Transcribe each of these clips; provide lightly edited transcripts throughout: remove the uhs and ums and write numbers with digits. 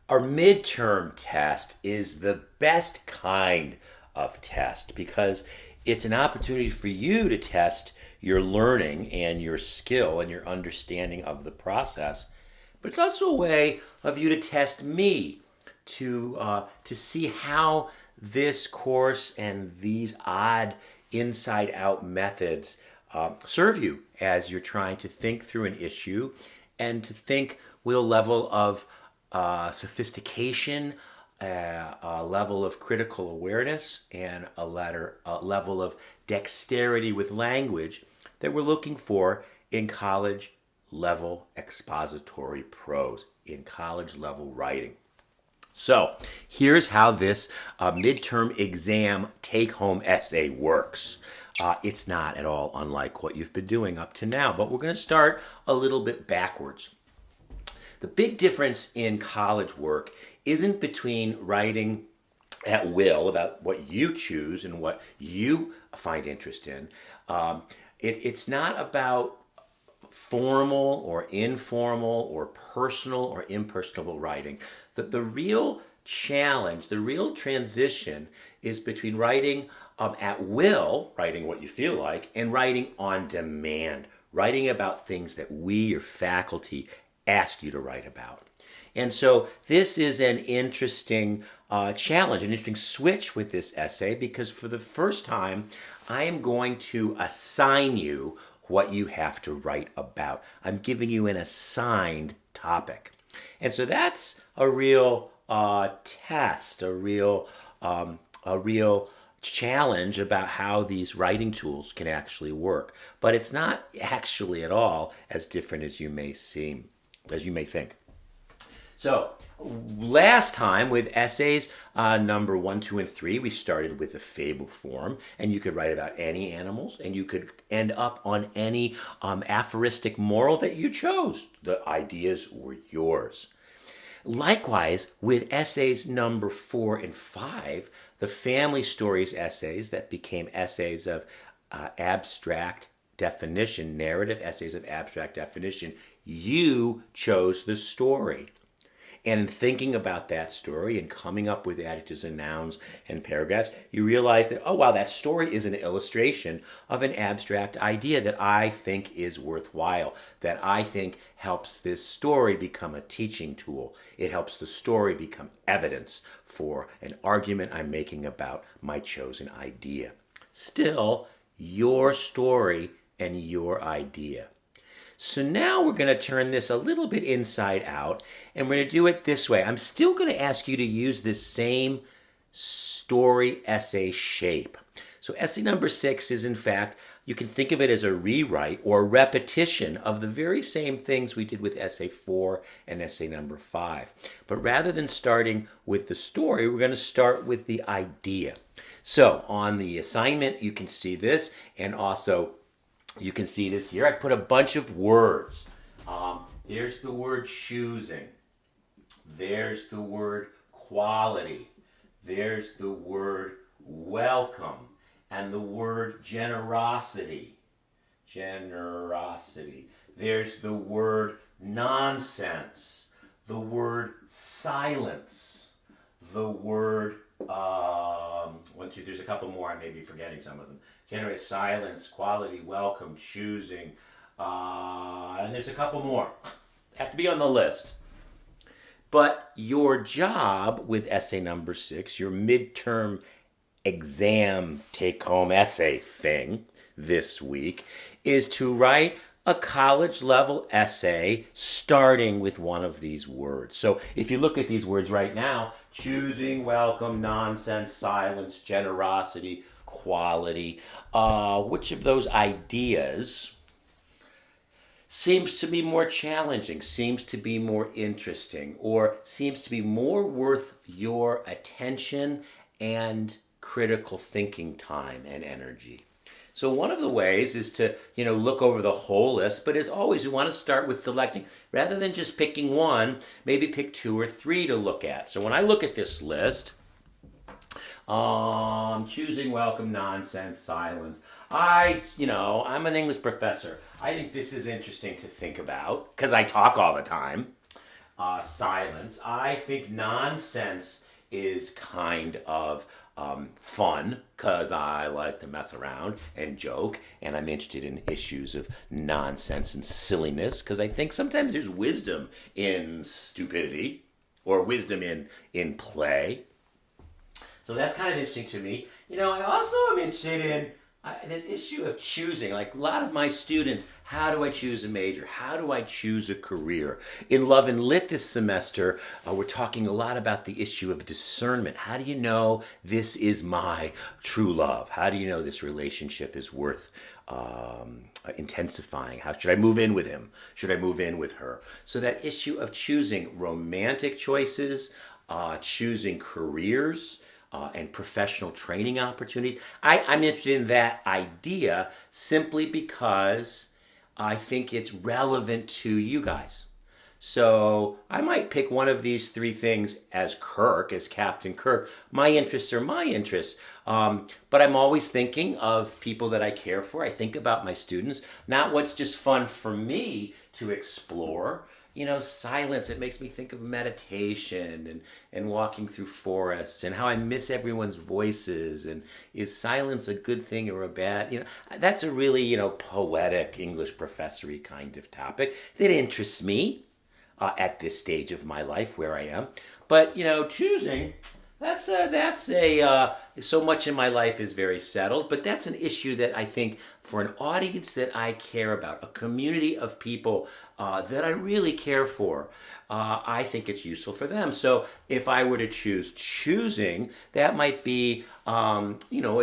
Our midterm test is the best kind of test because it's an opportunity for you to test your learning and your skill and your understanding of the process. But it's also a way of you to test me to see how this course and these odd inside out methods serve you as you're trying to think through an issue and to think with a level of sophistication, a level of critical awareness, and a level of dexterity with language that we're looking for in college level expository prose, in college level writing. So here's how this midterm exam take-home essay works. It's not at all unlike what you've been doing up to now, but we're going to start a little bit backwards. The big difference in college work isn't between writing at will about what you choose and what you find interest in. It's not about formal or informal or personal or impersonal writing. The real challenge, the real transition is between writing at will, writing what you feel like, and writing on demand, writing about things that we, your faculty, ask you to write about. And so this is an interesting challenge, an interesting switch with this essay, because for the first time, I am going to assign you what you have to write about. I'm giving you an assigned topic. And so that's a real test, a real challenge about how these writing tools can actually work. But it's not actually at all as different as you may seem, as you may think. So last time with essays number 1, 2, and 3, we started with the fable form, and you could write about any animals, and you could end up on any aphoristic moral that you chose. The ideas were yours. Likewise, with essays number 4 and 5, the family stories essays that became essays of abstract definition, narrative essays of abstract definition, you chose the story. And in thinking about that story and coming up with adjectives and nouns and paragraphs, you realize that, oh, wow, that story is an illustration of an abstract idea that I think is worthwhile, that I think helps this story become a teaching tool. It helps the story become evidence for an argument I'm making about my chosen idea. Still, your story and your idea. So now we're going to turn this a little bit inside out, and we're going to do it this way. I'm still going to ask you to use this same story essay shape. So essay number 6 is, in fact, you can think of it as a rewrite or repetition of the very same things we did with essay 4 and essay number 5. But rather than starting with the story, we're going to start with the idea. So on the assignment, you can see this, and also you can see this here. I put a bunch of words. There's the word choosing. There's the word quality. There's the word welcome. And the word generosity. Generosity. There's the word nonsense. The word silence. The word, there's a couple more. I may be forgetting some of them. Generate silence, quality, welcome, choosing, and there's a couple more. Have to be on the list. But your job with essay number 6, your midterm exam take-home essay thing this week, is to write a college-level essay starting with one of these words. So if you look at these words right now, choosing, welcome, nonsense, silence, generosity, quality, which of those ideas seems to be more challenging, seems to be more interesting, or seems to be more worth your attention and critical thinking time and energy? So one of the ways is to, look over the whole list, but as always, we want to start with selecting. Rather than just picking one, maybe pick 2 or 3 to look at. So when I look at this list, choosing, welcome, nonsense, silence. I'm an English professor. I think this is interesting to think about because I talk all the time. silence. I think nonsense is kind of fun because I like to mess around and joke, and I'm interested in issues of nonsense and silliness because I think sometimes there's wisdom in stupidity or wisdom in play. So that's kind of interesting to me. I also am interested in this issue of choosing. Like a lot of my students, how do I choose a major? How do I choose a career? In Love and Lit this semester, we're talking a lot about the issue of discernment. How do you know this is my true love? How do you know this relationship is worth intensifying? How should I move in with him? Should I move in with her? So that issue of choosing romantic choices, choosing careers, and professional training opportunities. I'm interested in that idea simply because I think it's relevant to you guys. So I might pick one of these three things as Kirk, as Captain Kirk. My interests are my interests. But I'm always thinking of people that I care for. I think about my students, not what's just fun for me to explore. Silence, it makes me think of meditation and walking through forests and how I miss everyone's voices. And is silence a good thing or a bad? That's a really, poetic English professory kind of topic that interests me at this stage of my life where I am. But, choosing, that's so much in my life is very settled, but that's an issue that I think for an audience that I care about, a community of people that I really care for, I think it's useful for them. So if I were to choosing, that might be, a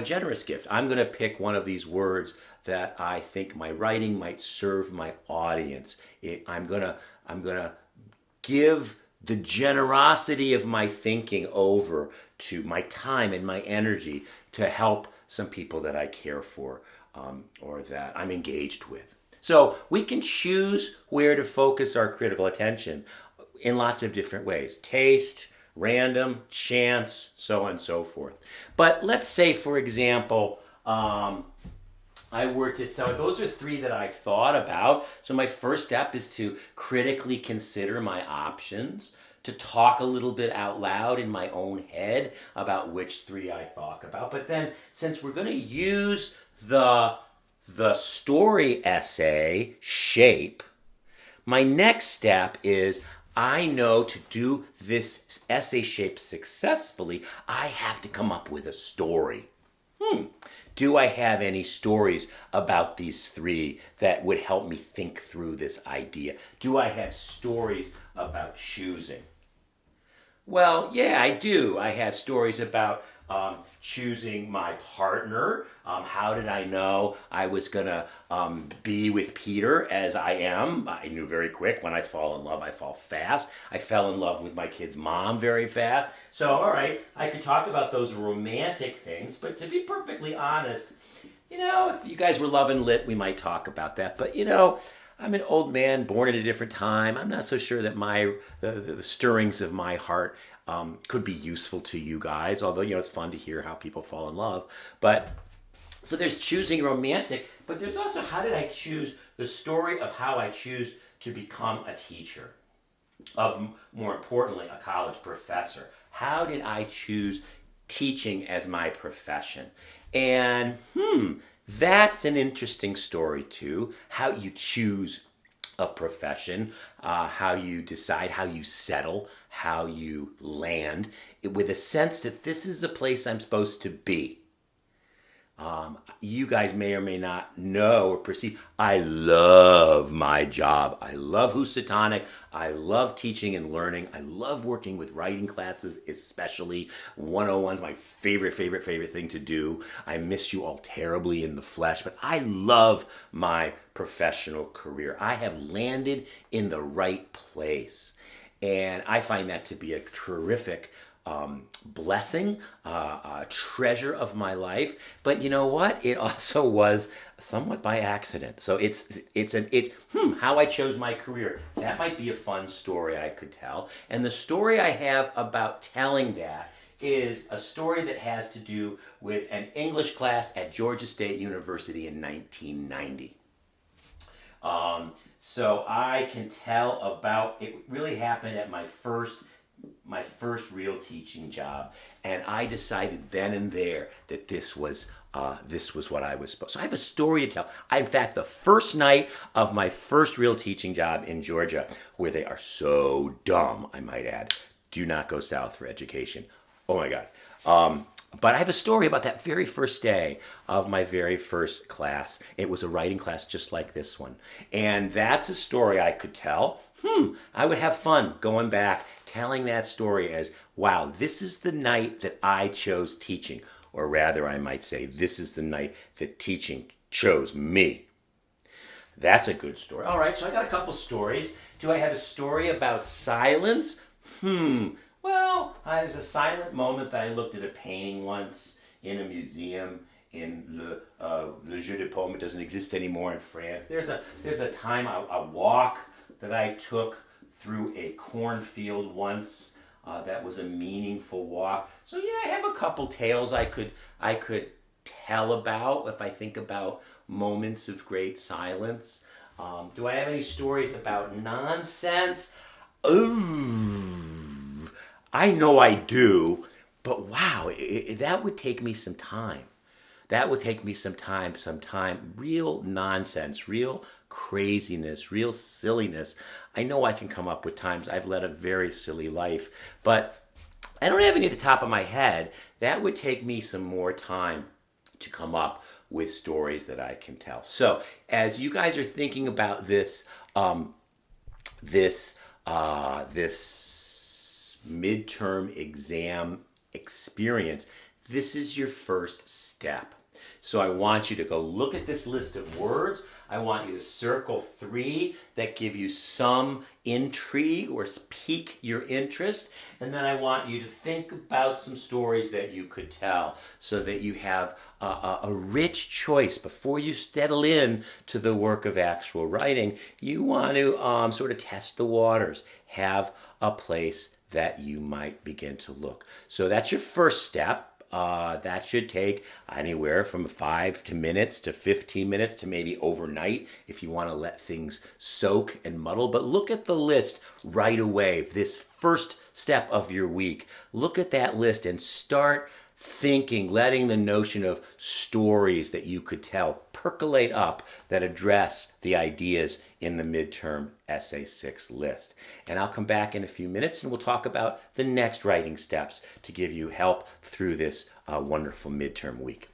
generous gift. I'm going to pick one of these words that I think my writing might serve my audience. I'm gonna give the generosity of my thinking over to my time and my energy to help some people that I care for or that I'm engaged with. So we can choose where to focus our critical attention in lots of different ways. Taste, random, chance, so on and so forth. But let's say, for example, so those are three that I've thought about. So my first step is to critically consider my options, to talk a little bit out loud in my own head about which three I thought about. But then, since we're going to use the story essay shape, my next step is I know to do this essay shape successfully, I have to come up with a story. Do I have any stories about these three that would help me think through this idea? Do I have stories about choosing? Well, yeah, I do. I have stories about choosing my partner. How did I know I was going to be with Peter as I am? I knew very quick when I fall in love, I fall fast. I fell in love with my kid's mom very fast. So, all right, I could talk about those romantic things, but to be perfectly honest, if you guys were Love and Lit, we might talk about that. But, I'm an old man born at a different time. I'm not so sure that the stirrings of my heart could be useful to you guys, although, it's fun to hear how people fall in love. But so there's choosing romantic, but there's also how did I choose the story of how I choose to become a teacher, more importantly, a college professor. How did I choose teaching as my profession? And that's an interesting story too, how you choose a profession, how you decide, how you settle, how you land, with a sense that this is the place I'm supposed to be. You guys may or may not know or perceive, I love my job. I love Housatonic. I love teaching and learning. I love working with writing classes, especially 101's my favorite thing to do. I miss you all terribly in the flesh, but I love my professional career. I have landed in the right place. And I find that to be a terrific blessing, a treasure of my life. But you know what? It also was somewhat by accident. So it's how I chose my career. That might be a fun story I could tell. And the story I have about telling that is a story that has to do with an English class at Georgia State University in 1990. So I can tell about it. Really happened at my first real teaching job, and I decided then and there that this was what I was supposed. So I have a story to tell. In fact, the first night of my first real teaching job in Georgia, where they are so dumb, I might add, do not go south for education. Oh my God. But I have a story about that very first day of my very first class. It was a writing class just like this one. And that's a story I could tell. I would have fun going back, telling that story as, wow, this is the night that I chose teaching. Or rather, I might say, this is the night that teaching chose me. That's a good story. All right, so I got a couple stories. Do I have a story about silence? Well, there's a silent moment that I looked at a painting once in a museum in Le Jeu de Paume. It doesn't exist anymore in France. There's a time, a walk that I took through a cornfield once. That was a meaningful walk. So yeah, I have a couple tales I could tell about if I think about moments of great silence. Do I have any stories about nonsense? I know I do, but wow, that would take me some time. That would take me some time, real nonsense, real craziness, real silliness. I know I can come up with times I've led a very silly life, but I don't have any at the top of my head. That would take me some more time to come up with stories that I can tell. So as you guys are thinking about this midterm exam experience, this is your first step. So I want you to go look at this list of words. I want you to circle 3 that give you some intrigue or pique your interest. And then I want you to think about some stories that you could tell so that you have a rich choice before you settle in to the work of actual writing. You want to sort of test the waters, have a place that you might begin to look. So that's your first step. That should take anywhere from 5 minutes to 15 minutes to maybe overnight if you want to let things soak and muddle. But look at the list right away, this first step of your week. Look at that list and start thinking, letting the notion of stories that you could tell percolate up that address the ideas in the midterm essay 6 list. And I'll come back in a few minutes and we'll talk about the next writing steps to give you help through this wonderful midterm week.